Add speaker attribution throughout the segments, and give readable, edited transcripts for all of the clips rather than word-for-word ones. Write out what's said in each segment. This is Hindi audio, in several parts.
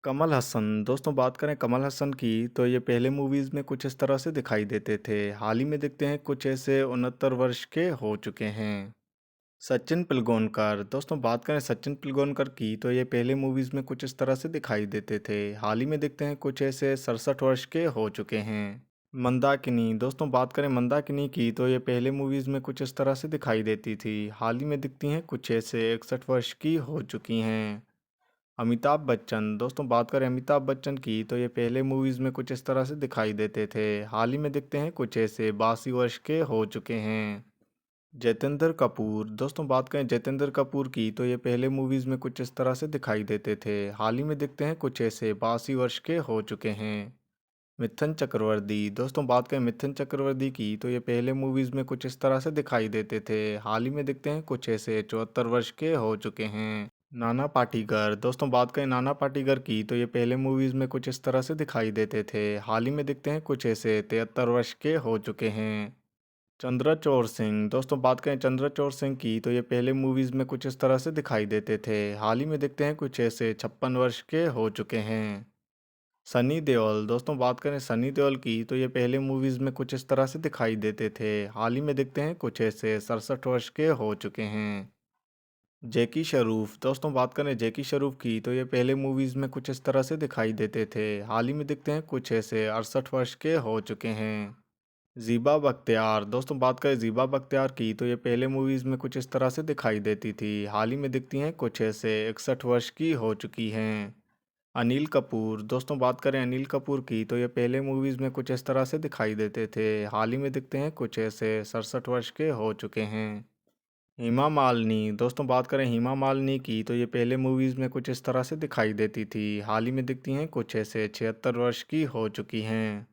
Speaker 1: कमल हसन दोस्तों बात करें कमल हसन की तो ये पहले मूवीज़ में कुछ इस तरह से दिखाई देते थे। हाल ही में दिखते हैं कुछ ऐसे 69 वर्ष के हो चुके हैं। सचिन पिलगांवकर दोस्तों बात करें सचिन पिलगांवकर की तो ये पहले मूवीज़ में कुछ इस तरह से दिखाई देते थे। हाल ही में दिखते हैं कुछ ऐसे 67 वर्ष के हो चुके हैं। मंदाकिनी दोस्तों बात करें मंदाकिनी की तो ये पहले मूवीज़ में कुछ इस तरह से दिखाई देती थी। हाल ही में दिखती हैं कुछ ऐसे 61 वर्ष की हो चुकी हैं। अमिताभ बच्चन दोस्तों बात करें अमिताभ बच्चन की तो ये पहले मूवीज़ में कुछ इस तरह से दिखाई देते थे। हाल ही में दिखते हैं कुछ ऐसे 82 वर्ष के हो चुके हैं। जितेंद्र कपूर दोस्तों बात करें जितेंद्र कपूर की तो ये पहले मूवीज़ में कुछ इस तरह से दिखाई देते थे। हाल ही में दिखते हैं कुछ ऐसे 82 वर्ष के हो चुके हैं। मिथुन चक्रवर्ती दोस्तों बात करें मिथुन चक्रवर्ती की तो ये पहले मूवीज़ में कुछ इस तरह से दिखाई देते थे। हाल ही में दिखते हैं कुछ ऐसे 74 वर्ष के हो चुके हैं। नाना पाटेकर दोस्तों बात करें नाना पाटेकर की तो ये पहले मूवीज़ में कुछ इस तरह से दिखाई देते थे। हाल ही में दिखते हैं कुछ ऐसे 73 वर्ष के हो चुके हैं। चंद्रचूड़ सिंह दोस्तों बात करें चंद्रचूड़ सिंह की तो ये पहले मूवीज़ में कुछ इस तरह से दिखाई देते थे। हाल ही में दिखते हैं कुछ ऐसे 56 वर्ष के हो चुके हैं। सनी देओल दोस्तों बात करें सनी देओल की तो ये पहले मूवीज़ में कुछ इस तरह से दिखाई देते थे। हाल ही में दिखते हैं कुछ ऐसे 67 वर्ष के हो चुके हैं। जैकी श्रॉफ दोस्तों बात करें जैकी श्रॉफ की तो ये पहले मूवीज़ में कुछ इस तरह से दिखाई देते थे। हाल ही में दिखते हैं कुछ ऐसे 68 वर्ष के हो चुके हैं। ज़ीबा बख्तियार दोस्तों बात करें ज़ीबा बख्तियार की तो ये पहले मूवीज़ में कुछ इस तरह से दिखाई देती थी। हाल ही में दिखती हैं कुछ ऐसे 61 वर्ष की हो चुकी हैं। अनिल कपूर दोस्तों बात करें अनिल कपूर की तो ये पहले मूवीज़ में कुछ इस तरह से दिखाई देते थे। हाल ही में दिखते हैं कुछ ऐसे 67 वर्ष के हो चुके हैं। हेमा मालिनी दोस्तों बात करें हेमा मालिनी की तो ये पहले मूवीज़ में कुछ इस तरह से दिखाई देती थी। हाल ही में दिखती हैं कुछ ऐसे 76 वर्ष की हो चुकी हैं।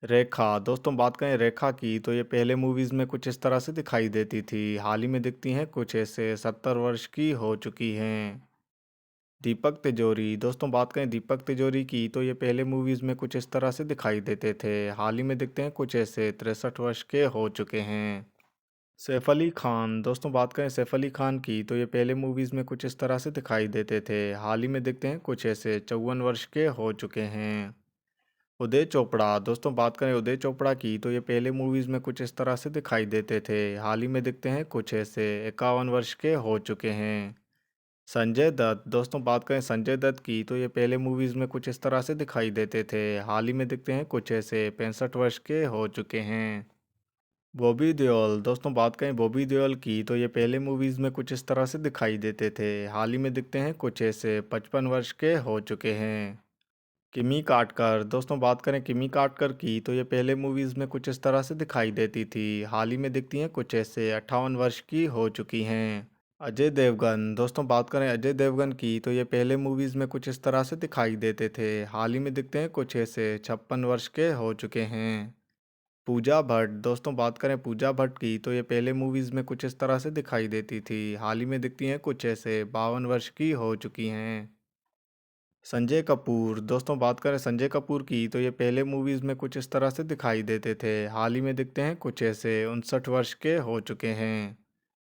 Speaker 1: रेखा दोस्तों बात करें रेखा की तो ये पहले मूवीज़ में कुछ इस तरह से दिखाई देती थी। हाल ही में दिखती हैं कुछ ऐसे 70 वर्ष की हो चुकी हैं। दीपक तिजोरी दोस्तों बात करें दीपक तिजोरी की तो ये पहले मूवीज़ में कुछ इस तरह से दिखाई देते थे। हाल ही में दिखते हैं कुछ ऐसे 63 वर्ष के हो चुके हैं। सैफ अली खान दोस्तों बात करें सैफ अली खान की तो ये पहले मूवीज़ में कुछ इस तरह से दिखाई देते थे। हाल ही में दिखते हैं कुछ ऐसे 54 वर्ष के हो चुके हैं। उदय चोपड़ा दोस्तों बात करें उदय चोपड़ा की तो ये पहले मूवीज़ में कुछ इस तरह से दिखाई देते थे। हाल ही में दिखते हैं कुछ ऐसे 51 वर्ष के हो चुके हैं। संजय दत्त दोस्तों बात करें संजय दत्त की तो ये पहले मूवीज़ में कुछ इस तरह से दिखाई देते थे। हाल ही में दिखते हैं कुछ ऐसे 65 वर्ष के हो चुके हैं। बॉबी देओल दोस्तों बात करें बॉबी देओल की तो ये पहले मूवीज़ में कुछ इस तरह से दिखाई देते थे। हाल ही में दिखते हैं कुछ ऐसे 55 वर्ष के हो चुके हैं। किमी काटकर दोस्तों बात करें किमी काटकर की तो ये पहले मूवीज़ में कुछ इस तरह से दिखाई देती थी। हाल ही में दिखती हैं कुछ ऐसे 58 वर्ष की हो चुकी हैं। अजय देवगन दोस्तों बात करें अजय देवगन की तो ये पहले मूवीज़ में कुछ इस तरह से दिखाई देते थे। हाल ही में दिखते हैं कुछ ऐसे 56 वर्ष के हो चुके हैं। पूजा भट्ट दोस्तों बात करें पूजा भट्ट की तो ये पहले मूवीज़ में कुछ इस तरह से दिखाई देती थी। हाल ही में दिखती हैं कुछ ऐसे 52 वर्ष की हो चुकी हैं। संजय कपूर दोस्तों बात करें संजय कपूर की तो ये पहले मूवीज़ में कुछ इस तरह से दिखाई देते थे। हाल ही में दिखते हैं कुछ ऐसे 59 वर्ष के हो चुके हैं।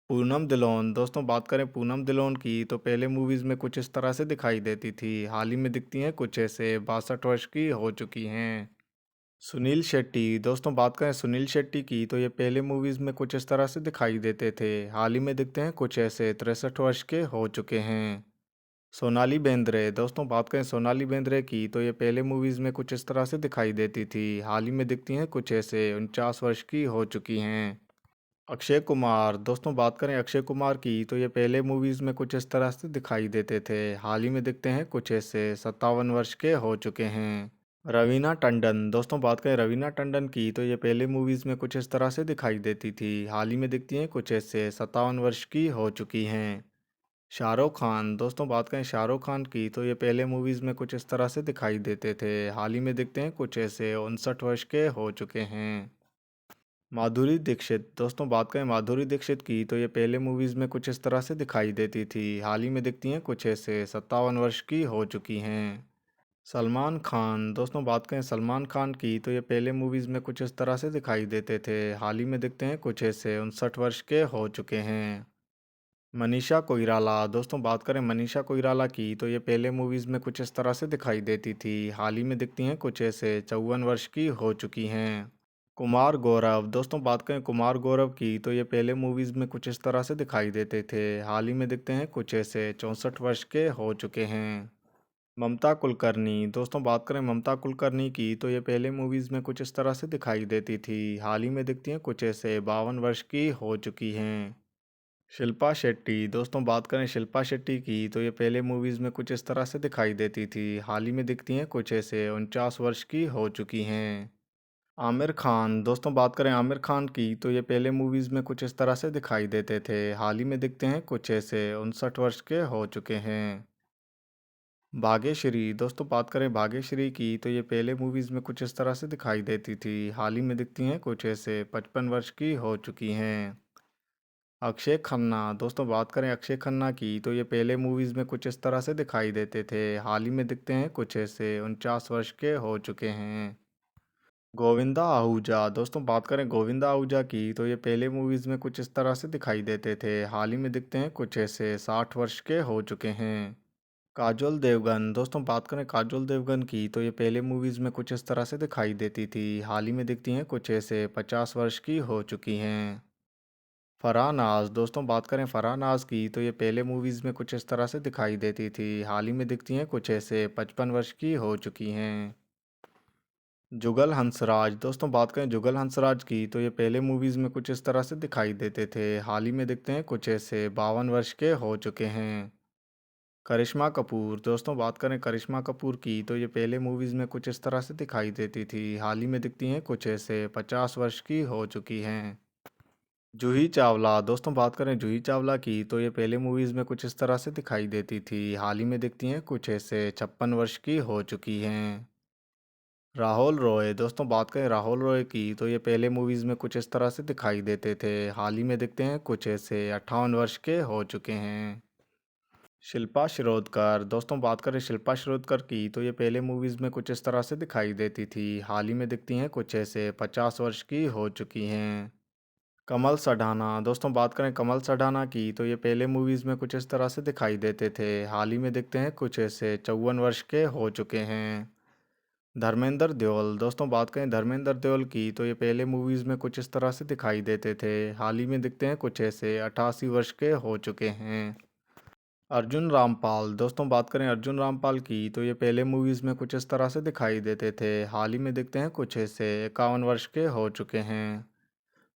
Speaker 1: पूनम दिलोन दोस्तों बात करें पूनम दिलोन की तो पहले मूवीज़ में कुछ इस तरह से दिखाई देती थी। हाल ही में दिखती हैं कुछ ऐसे 62 वर्ष की हो चुकी हैं। सुनील शेट्टी दोस्तों बात करें सुनील शेट्टी की तो ये पहले मूवीज़ में कुछ इस तरह से दिखाई देते थे। हाल ही में दिखते हैं कुछ ऐसे 63 वर्ष के हो चुके हैं। सोनाली बेंद्रे दोस्तों बात करें सोनाली बेंद्रे की तो ये पहले मूवीज़ में कुछ इस तरह से दिखाई देती थी। हाल ही में दिखती हैं कुछ ऐसे 49 वर्ष की हो चुकी हैं। अक्षय कुमार दोस्तों बात करें अक्षय कुमार की तो ये पहले मूवीज़ में कुछ इस तरह से दिखाई देते थे। हाल ही में दिखते हैं कुछ ऐसे 57 वर्ष के हो चुके हैं। रवीना टंडन दोस्तों बात करें रवीना टंडन की तो ये पहले मूवीज़ में कुछ इस तरह से दिखाई देती थी। हाल ही में दिखती हैं कुछ ऐसे 57 वर्ष की हो चुकी हैं। शाहरुख खान दोस्तों बात करें शाहरुख खान की तो ये पहले मूवीज़ में कुछ इस तरह से दिखाई देते थे। हाल ही में दिखते हैं कुछ ऐसे 59 वर्ष के हो चुके हैं। माधुरी दीक्षित दोस्तों बात करें माधुरी दीक्षित की तो ये पहले मूवीज़ में कुछ इस तरह से दिखाई देती थी। हाल ही में दिखती हैं कुछ ऐसे 57 वर्ष की हो चुकी हैं। सलमान खान दोस्तों बात करें सलमान खान की तो ये पहले मूवीज़ में कुछ इस तरह से दिखाई देते थे। हाल ही में दिखते हैं कुछ ऐसे 59 वर्ष के हो चुके हैं। मनीषा कोइराला दोस्तों बात करें मनीषा कोइराला की तो ये पहले मूवीज़ में कुछ इस तरह से दिखाई देती थी। हाल ही में दिखती हैं कुछ ऐसे 54 वर्ष की हो चुकी हैं। कुमार गौरव दोस्तों बात करें कुमार गौरव की तो ये पहले मूवीज़ में कुछ इस तरह से दिखाई देते थे। हाल ही में दिखते हैं कुछ ऐसे 64 वर्ष के हो चुके हैं। ममता कुलकर्णी दोस्तों बात करें ममता कुलकर्णी की तो ये पहले मूवीज़ में कुछ इस तरह से दिखाई देती थी। हाल ही में दिखती हैं कुछ ऐसे 52 वर्ष की हो चुकी हैं। शिल्पा शेट्टी दोस्तों बात करें शिल्पा शेट्टी की तो ये पहले मूवीज़ में कुछ इस तरह से दिखाई देती थी। हाल ही में दिखती हैं कुछ ऐसे 49 वर्ष की हो चुकी हैं। आमिर खान दोस्तों बात करें आमिर खान की तो ये पहले मूवीज़ में कुछ इस तरह से दिखाई देते थे। हाल ही में दिखते हैं कुछ ऐसे 59 वर्ष के हो चुके हैं। भाग्यश्री दोस्तों बात करें भाग्यश्री की तो ये पहले मूवीज़ में कुछ इस तरह से दिखाई देती थी। हाल ही में दिखती हैं कुछ ऐसे 55 वर्ष की हो चुकी हैं। अक्षय खन्ना दोस्तों बात करें अक्षय खन्ना की तो ये पहले मूवीज़ में कुछ इस तरह से दिखाई देते थे। हाल ही में दिखते हैं कुछ ऐसे 49 वर्ष के हो चुके हैं। गोविंदा आहूजा दोस्तों बात करें गोविंदा आहूजा की तो ये पहले मूवीज़ में कुछ इस तरह से दिखाई देते थे। हाल ही में दिखते हैं कुछ ऐसे 60 वर्ष के हो चुके हैं। काजोल देवगन दोस्तों बात करें काजोल देवगन की तो ये पहले मूवीज़ में कुछ इस तरह से दिखाई देती थी। हाल ही में दिखती हैं कुछ ऐसे 50 वर्ष की हो चुकी हैं। फरहान नाज दोस्तों बात करें फरहान नाज की तो ये पहले मूवीज़ में कुछ इस तरह से दिखाई देती थी। हाल ही में दिखती हैं कुछ ऐसे 55 वर्ष की हो चुकी हैं। जुगल हंसराज दोस्तों बात करें जुगल हंसराज की तो ये पहले मूवीज़ में कुछ इस तरह से दिखाई देते थे। हाल ही में दिखते हैं कुछ ऐसे 52 वर्ष के हो चुके हैं। करिश्मा कपूर दोस्तों बात करें करिश्मा कपूर की तो ये पहले मूवीज़ में कुछ इस तरह से दिखाई देती थी। हाल ही में दिखती हैं कुछ ऐसे 50 वर्ष की हो चुकी हैं। जूही चावला दोस्तों बात करें जूही चावला की तो ये पहले मूवीज़ में कुछ इस तरह से दिखाई देती थी। हाल ही में दिखती हैं कुछ ऐसे 56 वर्ष की हो चुकी हैं। राहुल रॉय दोस्तों बात करें राहुल रॉय की तो ये पहले मूवीज़ में कुछ इस तरह से दिखाई देते थे। हाल ही में दिखते हैं कुछ ऐसे 58 वर्ष के हो चुके हैं। शिल्पा शिरोडकर दोस्तों बात करें शिल्पा शिरोडकर की तो ये पहले मूवीज़ में कुछ इस तरह से दिखाई देती थी। हाल ही में दिखती हैं कुछ ऐसे 50 वर्ष की हो चुकी हैं। कमल सढ़ाना दोस्तों बात करें कमल सढ़ाना की तो ये पहले मूवीज़ में कुछ इस तरह से दिखाई देते थे। हाल ही में दिखते हैं कुछ ऐसे 54 वर्ष के हो चुके हैं। धर्मेंद्र देओल दोस्तों बात करें धर्मेंद्र देओल की तो ये पहले मूवीज़ में कुछ इस तरह से दिखाई देते थे। हाल ही में दिखते हैं कुछ ऐसे 88 वर्ष के हो चुके हैं। अर्जुन रामपाल दोस्तों बात करें अर्जुन रामपाल की तो ये पहले मूवीज़ में कुछ इस तरह से दिखाई देते थे। हाल ही में दिखते हैं कुछ ऐसे 51 वर्ष के हो चुके हैं।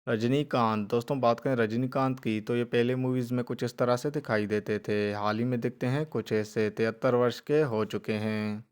Speaker 1: रजनीकांत दोस्तों बात करें रजनीकांत की तो ये पहले मूवीज़ में कुछ इस तरह से दिखाई देते थे। हाल ही में दिखते हैं कुछ ऐसे 73 वर्ष के हो चुके हैं।